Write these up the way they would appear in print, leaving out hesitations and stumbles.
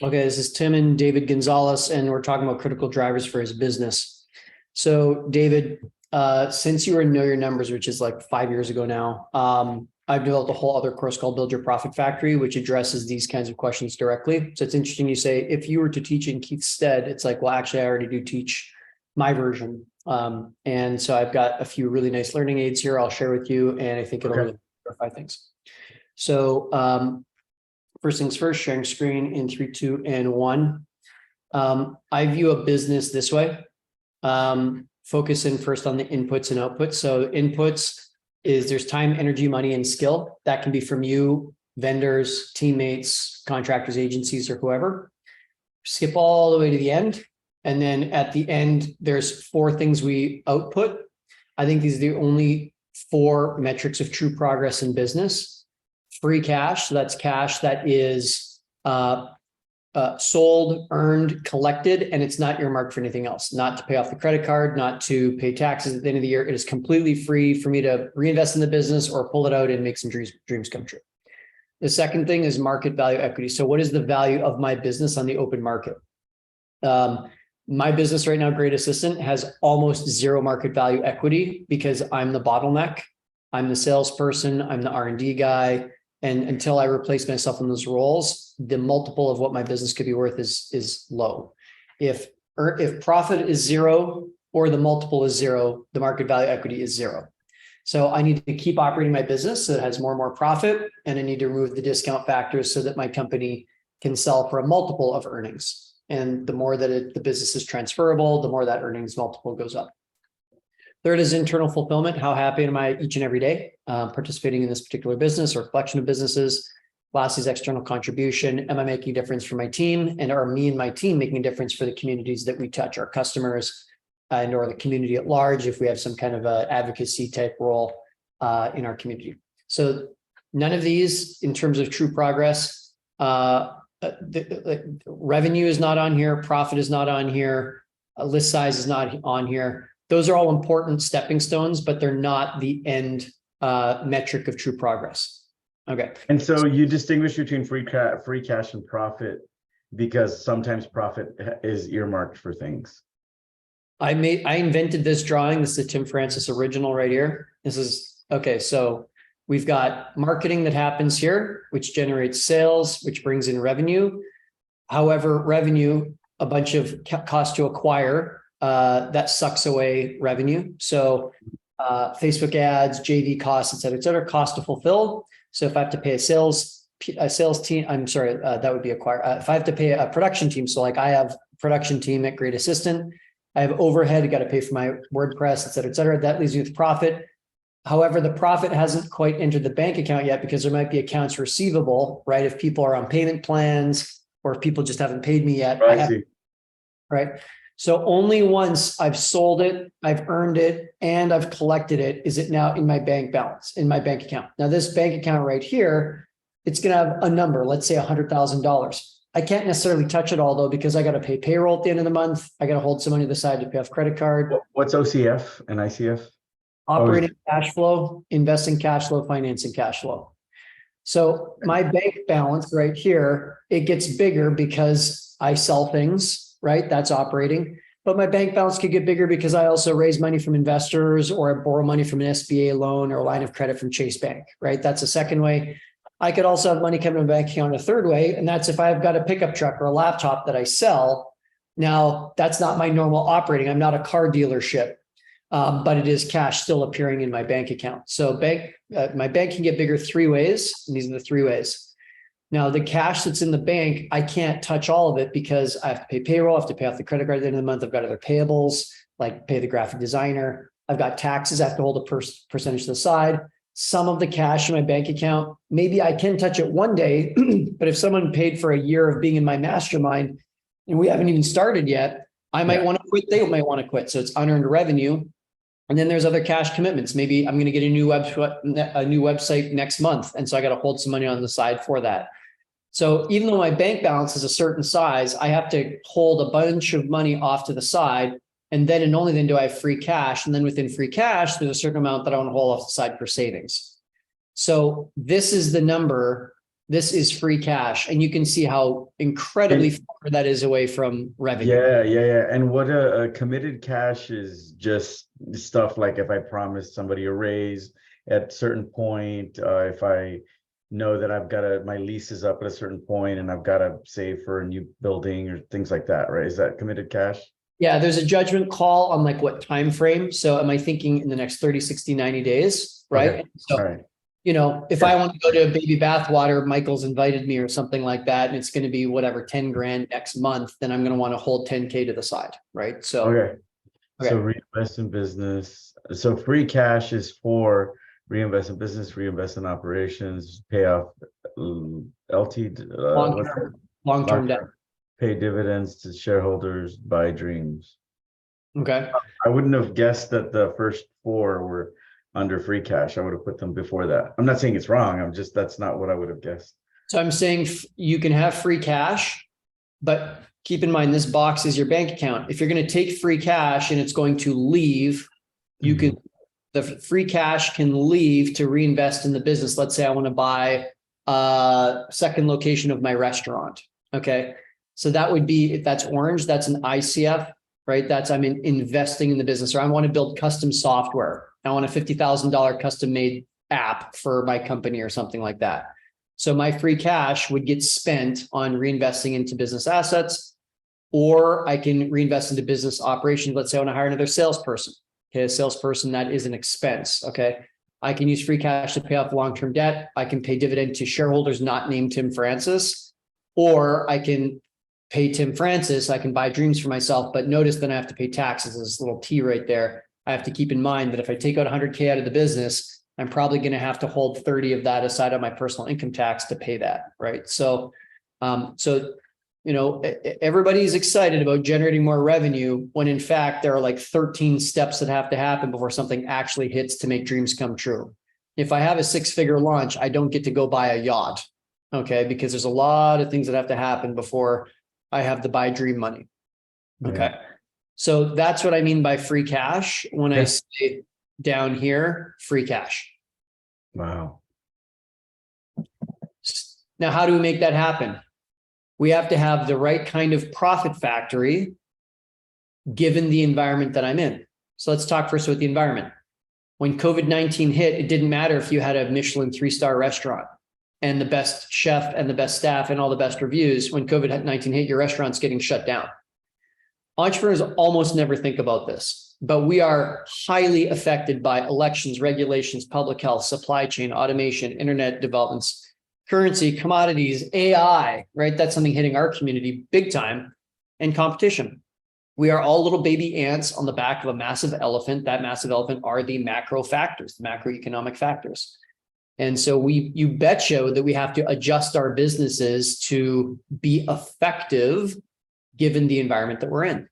Okay, this is Tim and David Gonzalez, and we're talking about critical drivers for his business. So, David, since you were in Know Your Numbers, which is like 5 years ago now, I've developed a whole other course called Build Your Profit Factory, which addresses these kinds of questions directly. So it's interesting you say, if you were to teach in Keith's stead, it's like, well, actually, I already do teach my version. And so I've got a few really nice learning aids here I'll share with you, and I think it'll really clarify things. So, first things first, sharing screen in 3, 2, and 1. I view a business this way. Focusing first on the inputs and outputs. So inputs is there's time, energy, money, and skill. That can be from you, vendors, teammates, contractors, agencies, or whoever. Skip all the way to the end. And then at the end, there's 4 things we output. I think these are the only 4 metrics of true progress in business. Free cash, so that's cash that is sold, earned, collected, and it's not earmarked for anything else, not to pay off the credit card, not to pay taxes at the end of the year. It is completely free for me to reinvest in the business or pull it out and make some dreams come true. The second thing is market value equity. So what is the value of my business on the open market? My business right now, Great Assistant, has almost 0 market value equity because I'm the bottleneck. I'm the salesperson. I'm the R&D guy. And until I replace myself in those roles, the multiple of what my business could be worth is low. If profit is 0 or the multiple is 0, the market value equity is 0. So I need to keep operating my business so it has more and more profit, and I need to remove the discount factors so that my company can sell for a multiple of earnings. And the more that the business is transferable, the more that earnings multiple goes up. Third is internal fulfillment. How happy am I each and every day participating in this particular business or collection of businesses? Last is external contribution. Am I making a difference for my team? And are me and my team making a difference for the communities that we touch, our customers and or the community at large, if we have some kind of a advocacy type role in our community? So none of these in terms of true progress. Revenue is not on here. Profit is not on here. List size is not on here. Those are all important stepping stones, but they're not the end metric of true progress. Okay. And so you distinguish between free cash and profit because sometimes profit is earmarked for things. I invented this drawing. This is a Tim Francis original right here. This is, okay, so we've got marketing that happens here, which generates sales, which brings in revenue. However, revenue, a bunch of cost to acquire, that sucks away revenue. So Facebook ads, JV costs, et cetera, cost to fulfill. So if I have to pay a sales team, that would be acquire. If I have to pay a production team, so like I have a production team at Great Assistant, I have overhead, I got to pay for my WordPress, et cetera, that leaves me with profit. However, the profit hasn't quite entered the bank account yet because there might be accounts receivable, right? If people are on payment plans or if people just haven't paid me yet, right? So only once I've sold it, I've earned it, and I've collected it, is it now in my bank balance, in my bank account. Now this bank account right here, it's going to have a number, let's say $100,000. I can't necessarily touch it all though, because I got to pay payroll at the end of the month. I got to hold some money to the side to pay off credit card. What's OCF and ICF? Operating cash flow, investing cash flow, financing cash flow. So my bank balance right here, it gets bigger because I sell things. Right? That's operating. But my bank balance could get bigger because I also raise money from investors or I borrow money from an SBA loan or a line of credit from Chase Bank, right? That's a second way. I could also have money coming to my bank account a third way. And that's if I've got a pickup truck or a laptop that I sell. Now that's not my normal operating. I'm not a car dealership, but it is cash still appearing in my bank account. So my bank can get bigger 3 ways. And these are the 3 ways. Now, the cash that's in the bank, I can't touch all of it because I have to pay payroll, I have to pay off the credit card at the end of the month. I've got other payables, like pay the graphic designer. I've got taxes, I have to hold a percentage to the side. Some of the cash in my bank account, maybe I can touch it one day, but if someone paid for a year of being in my mastermind and we haven't even started yet, I might want to quit, they might want to quit. So it's unearned revenue. And then there's other cash commitments. Maybe I'm going to get a new website next month. And so I got to hold some money on the side for that. So even though my bank balance is a certain size, I have to hold a bunch of money off to the side. And then and only then do I have free cash. And then within free cash, there's a certain amount that I want to hold off the side for savings. So this is the number This is free cash. And you can see how incredibly far that is away from revenue. Yeah. And what a committed cash is just stuff like if I promise somebody a raise at a certain point, if I know that my lease is up at a certain point and I've got to save for a new building or things like that, right? Is that committed cash? Yeah, there's a judgment call on like what time frame. So am I thinking in the next 30, 60, 90 days, right? Okay. So, All right. if I want to go to baby bathwater, Michael's invited me or something like that, and it's going to be whatever, 10 grand next month, then I'm going to want to hold 10K to the side, right? So, Okay. Okay. So reinvest in business. So free cash is for reinvest in business, reinvest in operations, pay off long-term debt. pay dividends to shareholders, buy dreams. Okay. I wouldn't have guessed that the first four were under free cash. I would have put them before that. I'm not saying it's wrong. That's not what I would have guessed. So I'm saying you can have free cash, but keep in mind this box is your bank account. If you're going to take free cash and it's going to leave, the free cash can leave to reinvest in the business. Let's say I want to buy a second location of my restaurant. Okay. So that would be, if that's orange, that's an ICF, right? I'm investing in the business, or I want to build custom software. I want a $50,000 custom made app for my company or something like that. So my free cash would get spent on reinvesting into business assets, or I can reinvest into business operations. Let's say I want to hire another salesperson. Okay, a salesperson, that is an expense. Okay, I can use free cash to pay off long-term debt. I can pay dividend to shareholders not named Tim Francis, or I can pay Tim Francis. I can buy dreams for myself, but notice then I have to pay taxes. There's this little T right there. I have to keep in mind that if I take out 100K out of the business, I'm probably going to have to hold 30 of that aside on my personal income tax to pay that, right? So, everybody's excited about generating more revenue when in fact there are like 13 steps that have to happen before something actually hits to make dreams come true. If I have a 6-figure launch, I don't get to go buy a yacht, okay? Because there's a lot of things that have to happen before I have the buy dream money. Okay. Yeah. So that's what I mean by free cash when I say down here, free cash. Wow. Now, how do we make that happen? We have to have the right kind of profit factory given the environment that I'm in. So let's talk first about the environment. When COVID-19 hit, it didn't matter if you had a Michelin 3-star restaurant and the best chef and the best staff and all the best reviews. When COVID-19 hit, your restaurant's getting shut down. Entrepreneurs almost never think about this, but we are highly affected by elections, regulations, public health, supply chain, automation, internet developments, currency, commodities, AI, right? That's something hitting our community big time, and competition. We are all little baby ants on the back of a massive elephant. That massive elephant are the macro factors, the macroeconomic factors. And so you betcha that we have to adjust our businesses to be effective given the environment that we're in.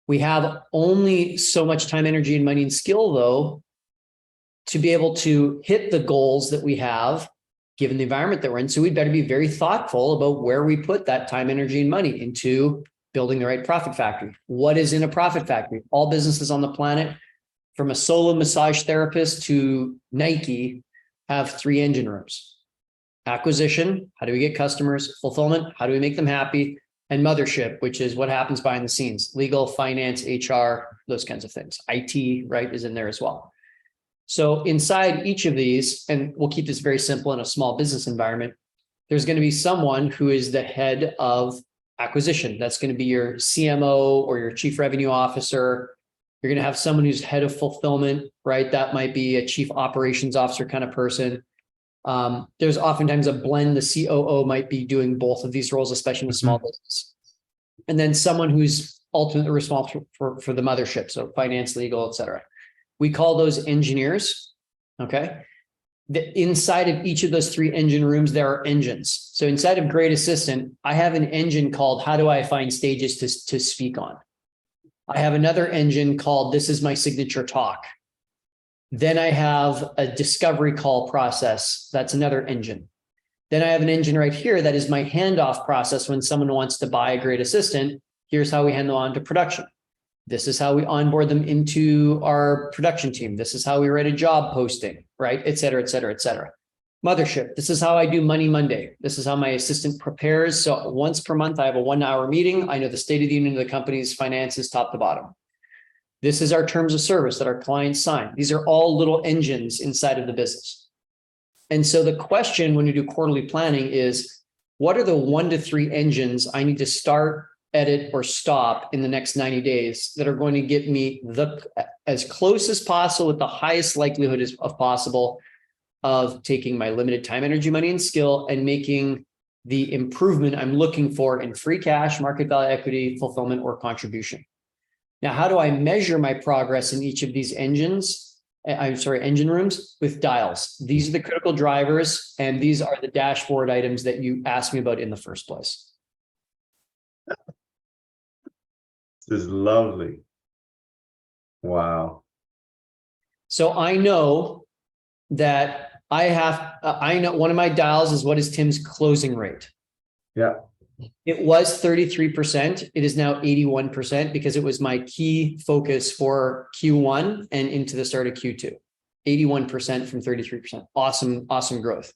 We have only so much time, energy, and money and skill, though, to be able to hit the goals that we have given the environment that we're in. So we'd better be very thoughtful about where we put that time, energy, and money into building the right profit factory. What is in a profit factory? All businesses on the planet, from a solo massage therapist to Nike, have 3 engine rooms. Acquisition, how do we get customers? Fulfillment, how do we make them happy? And mothership, which is what happens behind the scenes, legal, finance, HR, those kinds of things. IT, right, is in there as well. So inside each of these, and we'll keep this very simple in a small business environment, there's going to be someone who is the head of acquisition. That's going to be your CMO or your chief revenue officer. You're going to have someone who's head of fulfillment, right? That might be a chief operations officer kind of person. There's oftentimes a blend. The COO might be doing both of these roles, especially in a small business. And then someone who's ultimately responsible for the mothership. So finance, legal, et cetera. We call those engineers. Okay. Inside of each of those 3 engine rooms, there are engines. So inside of Great Assistant, I have an engine called how do I find stages to speak on? I have another engine called this is my signature talk. Then I have a discovery call process. That's another engine. Then I have an engine right here that is my handoff process when someone wants to buy a Great Assistant. Here's how we hand them on to production. This is how we onboard them into our production team. This is how we write a job posting, right? Et cetera, et cetera, et cetera. Mothership. This is how I do Money Monday. This is how my assistant prepares. So once per month, I have a 1 hour meeting. I know the state of the union of the company's finances, top to bottom. This is our terms of service that our clients sign. These are all little engines inside of the business. And so the question when you do quarterly planning is, what are the 1 to 3 engines I need to start, edit, or stop in the next 90 days that are going to get me as close as possible with the highest likelihood of possible of taking my limited time, energy, money, and skill and making the improvement I'm looking for in free cash, market value, equity, fulfillment, or contribution. Now, how do I measure my progress in each of these engines? Engine rooms with dials. These are the critical drivers, and these are the dashboard items that you asked me about in the first place. This is lovely. Wow. So I know that I know one of my dials is what is Tim's closing rate. Yeah. It was 33%. It is now 81% because it was my key focus for Q1 and into the start of Q2. 81% from 33%. Awesome, awesome growth.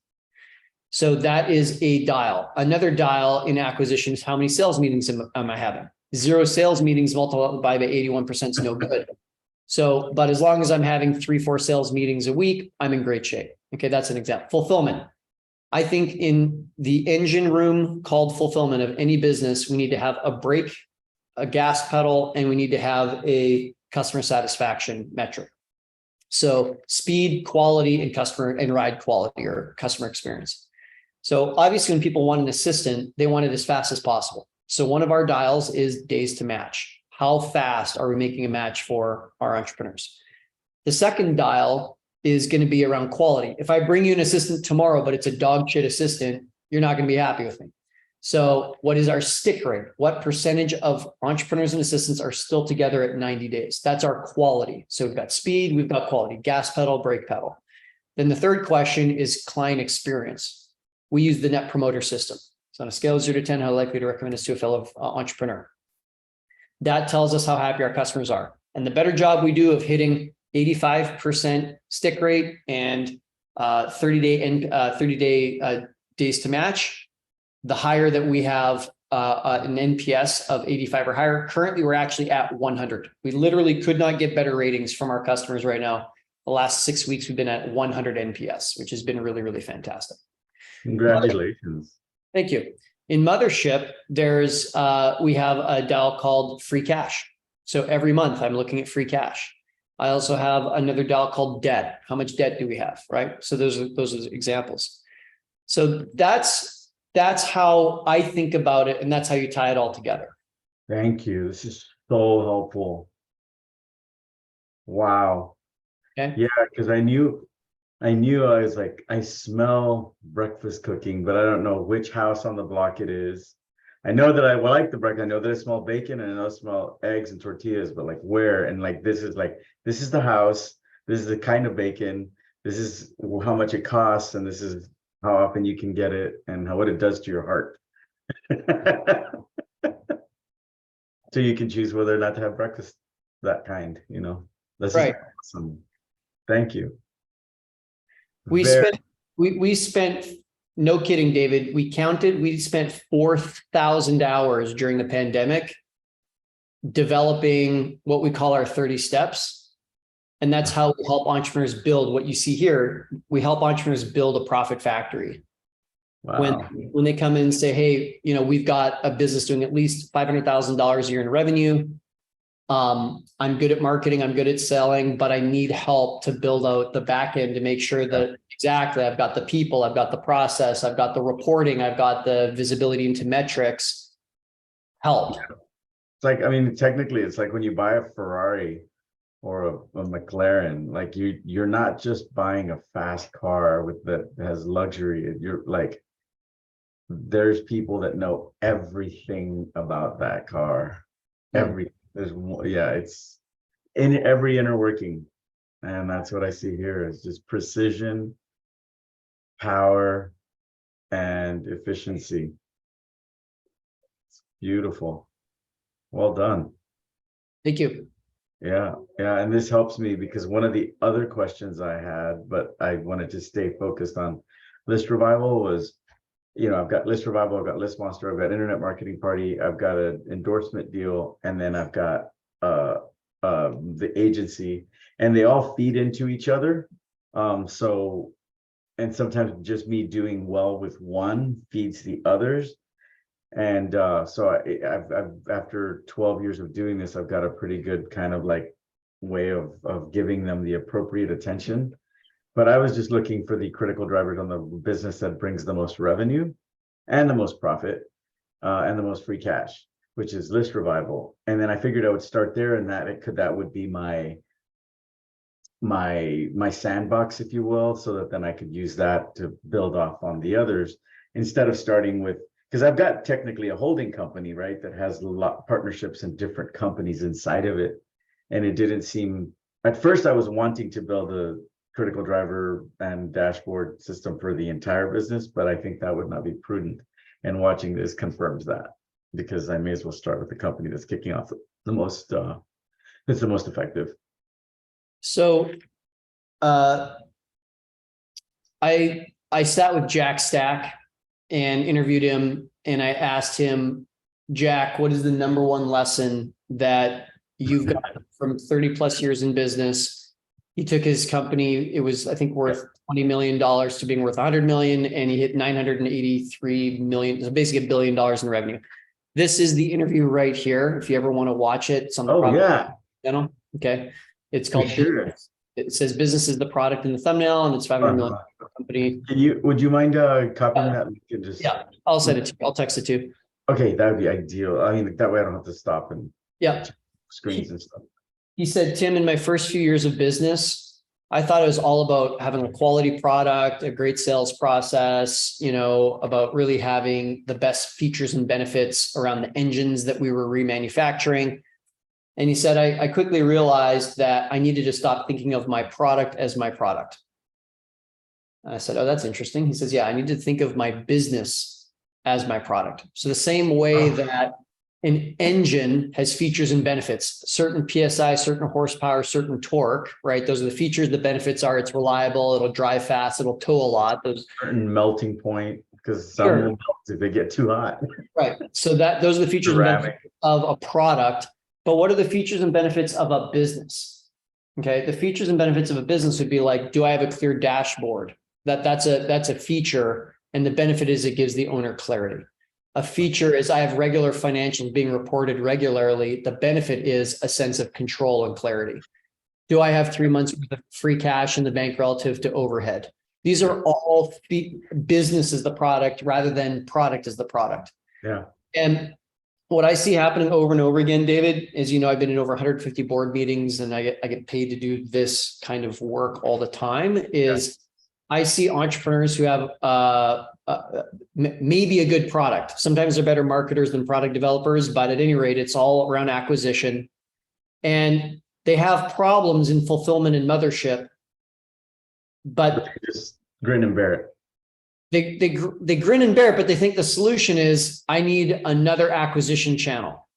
So that is a dial. Another dial in acquisition is how many sales meetings am I having? 0 sales meetings multiplied by 81% is no good. So, but as long as I'm having 3-4 sales meetings a week, I'm in great shape. Okay, that's an example. Fulfillment. I think in the engine room called fulfillment of any business, we need to have a brake, a gas pedal, and we need to have a customer satisfaction metric. So speed, quality, and customer and ride quality or customer experience. So obviously when people want an assistant, they want it as fast as possible. So one of our dials is days to match. How fast are we making a match for our entrepreneurs? The second dial is going to be around quality. If I bring you an assistant tomorrow, but it's a dog shit assistant, you're not going to be happy with me. So what is our stick rate? What percentage of entrepreneurs and assistants are still together at 90 days? That's our quality. So we've got speed, we've got quality, gas pedal, brake pedal. Then the third question is client experience. We use the Net Promoter System. So on a scale of 0 to 10, how likely to recommend this to a fellow entrepreneur? That tells us how happy our customers are. And the better job we do of hitting 85% stick rate and 30-day days to match, the higher that we have an NPS of 85 or higher. Currently, we're actually at 100. We literally could not get better ratings from our customers right now. The last 6 weeks, we've been at 100 NPS, which has been really, really fantastic. Congratulations. Thank you. In Mothership, there's we have a dial called free cash. So every month I'm looking at free cash. I also have another dial called debt. How much debt do we have, right? So those are examples. So that's how I think about it, and that's how you tie it all together. Thank you. This is so helpful. Wow. Okay. Yeah, because I knew I was like, I smell breakfast cooking, but I don't know which house on the block it is. I know that I like the breakfast. I know that I smell bacon and I know I smell eggs and tortillas, but like where? And like this is the house. This is the kind of bacon. This is how much it costs, and this is how often you can get it, and what it does to your heart. So you can choose whether or not to have breakfast that kind, That's right. Awesome. Thank you. We spent, no kidding, David, we spent 4,000 hours during the pandemic developing what we call our 30 steps. And that's how we help entrepreneurs build what you see here. We help entrepreneurs build a profit factory. Wow. When they come in and say, hey, we've got a business doing at least $500,000 a year in revenue. I'm good at marketing, I'm good at selling, but I need help to build out the back end to make sure that exactly I've got the people, I've got the process, I've got the reporting, I've got the visibility into metrics. Help. It's like, technically it's like when you buy a Ferrari or a McLaren, like you're not just buying a fast car that has luxury. You're like, there's people that know everything about that car. Everything. It's in every inner working, and that's what I see here is just precision, power, and efficiency. It's beautiful. Well done. Thank you. Yeah, and this helps me because one of the other questions I had, but I wanted to stay focused on List Revival was, I've got List Revival, I've got List Monster, I've got Internet Marketing Party, I've got an endorsement deal, and then I've got the agency, and they all feed into each other. So, and sometimes just me doing well with one feeds the others. And so I've after 12 years of doing this, I've got a pretty good kind of like way of giving them the appropriate attention. But I was just looking for the critical drivers on the business that brings the most revenue and the most profit and the most free cash, which is List Revival. And then I figured I would start there, and that would be my sandbox, if you will, so that then I could use that to build off on the others instead of starting with, because I've got technically a holding company, right, that has a lot partnerships and different companies inside of it. And it didn't seem, at first I was wanting to build a critical driver and dashboard system for the entire business, but I think that would not be prudent. And watching this confirms that, because I may as well start with the company that's kicking off the most, that's the most effective. So I sat with Jack Stack and interviewed him, and I asked him, Jack, what is the number one lesson that you've got from 30 plus years in business? He took his company, it was, I think, worth $20 million to being worth 100 million, and he hit 983 million, so basically $1 billion in revenue. This is the interview right here. If you ever want to watch it, it's on the channel. Okay. It's called, it says business is the product in the thumbnail, and it's 500 million company. Would you mind copying that? Yeah, I'll send it to you. I'll text it to you. Okay, that would be ideal. I mean, that way I don't have to stop and screens and stuff. He said, Tim, in my first few years of business, I thought it was all about having a quality product, a great sales process, about really having the best features and benefits around the engines that we were remanufacturing. And he said, I quickly realized that I needed to stop thinking of my product as my product. And I said, oh, that's interesting. He says, yeah, I need to think of my business as my product. So the same way that an engine has features and benefits, certain PSI, certain horsepower, certain torque, right? Those are the features. The benefits are it's reliable, it'll drive fast, it'll tow a lot. Those certain melting point, because some will melt if they get too hot. Right. So those are the features and benefits of a product. But what are the features and benefits of a business? Okay. The features and benefits of a business would be like, do I have a clear dashboard? That's a feature. And the benefit is it gives the owner clarity. A feature is I have regular financials being reported regularly. The benefit is a sense of control and clarity. Do I have 3 months worth of free cash in the bank relative to overhead? These are all business as the product rather than product as the product. Yeah. And what I see happening over and over again, David, is, I've been in over 150 board meetings, and I get paid to do this kind of work all the time, is I see entrepreneurs who have maybe a good product. Sometimes they're better marketers than product developers, but at any rate, it's all around acquisition. And they have problems in fulfillment and mothership, but they just grin and bear it. They grin and bear it, but they think the solution is I need another acquisition channel.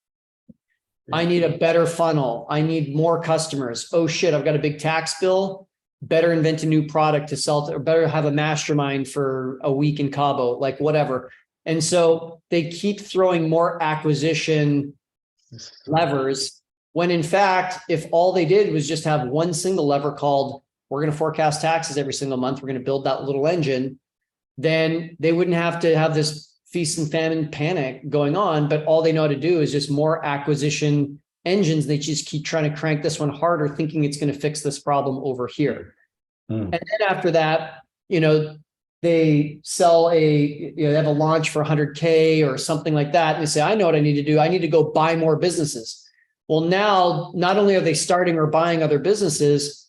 I need a better funnel. I need more customers. Oh shit, I've got a big tax bill. Better invent a new product to sell to, or better have a mastermind for a week in Cabo, like whatever. And so they keep throwing more acquisition levers when in fact, if all they did was just have one single lever called, we're going to forecast taxes every single month, we're going to build that little engine, then they wouldn't have to have this feast and famine panic going on. But all they know how to do is just more acquisition engines. They just keep trying to crank this one harder, thinking it's going to fix this problem over here. And then after that, they sell they have a launch for 100K or something like that. And they say, I know what I need to do. I need to go buy more businesses. Well, now, not only are they starting or buying other businesses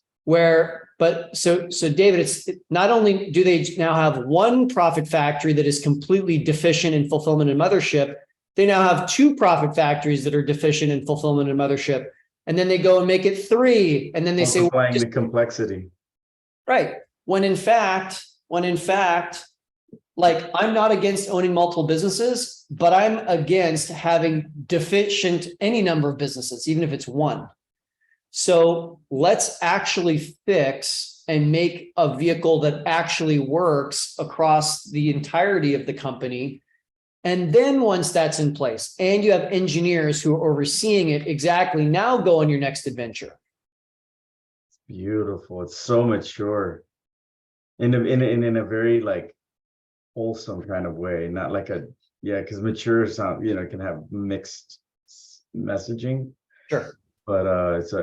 so David, it's not only do they now have one profit factory that is completely deficient in fulfillment and mothership, they now have two profit factories that are deficient in fulfillment and mothership. And then they go and make it three. And then they say, well, the complexity. Right. When in fact, like I'm not against owning multiple businesses, but I'm against having deficient any number of businesses, even if it's one. So let's actually fix and make a vehicle that actually works across the entirety of the company. And then once that's in place and you have engineers who are overseeing it, exactly, now go on your next adventure. Beautiful. It's so mature. In a very like wholesome kind of way, not like a, yeah, because mature sound, can have mixed messaging, Sure. but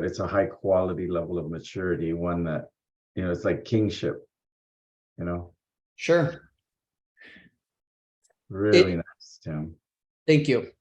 it's a high quality level of maturity, one that, it's like kingship, you know, Sure. really nice, Tim. Thank you.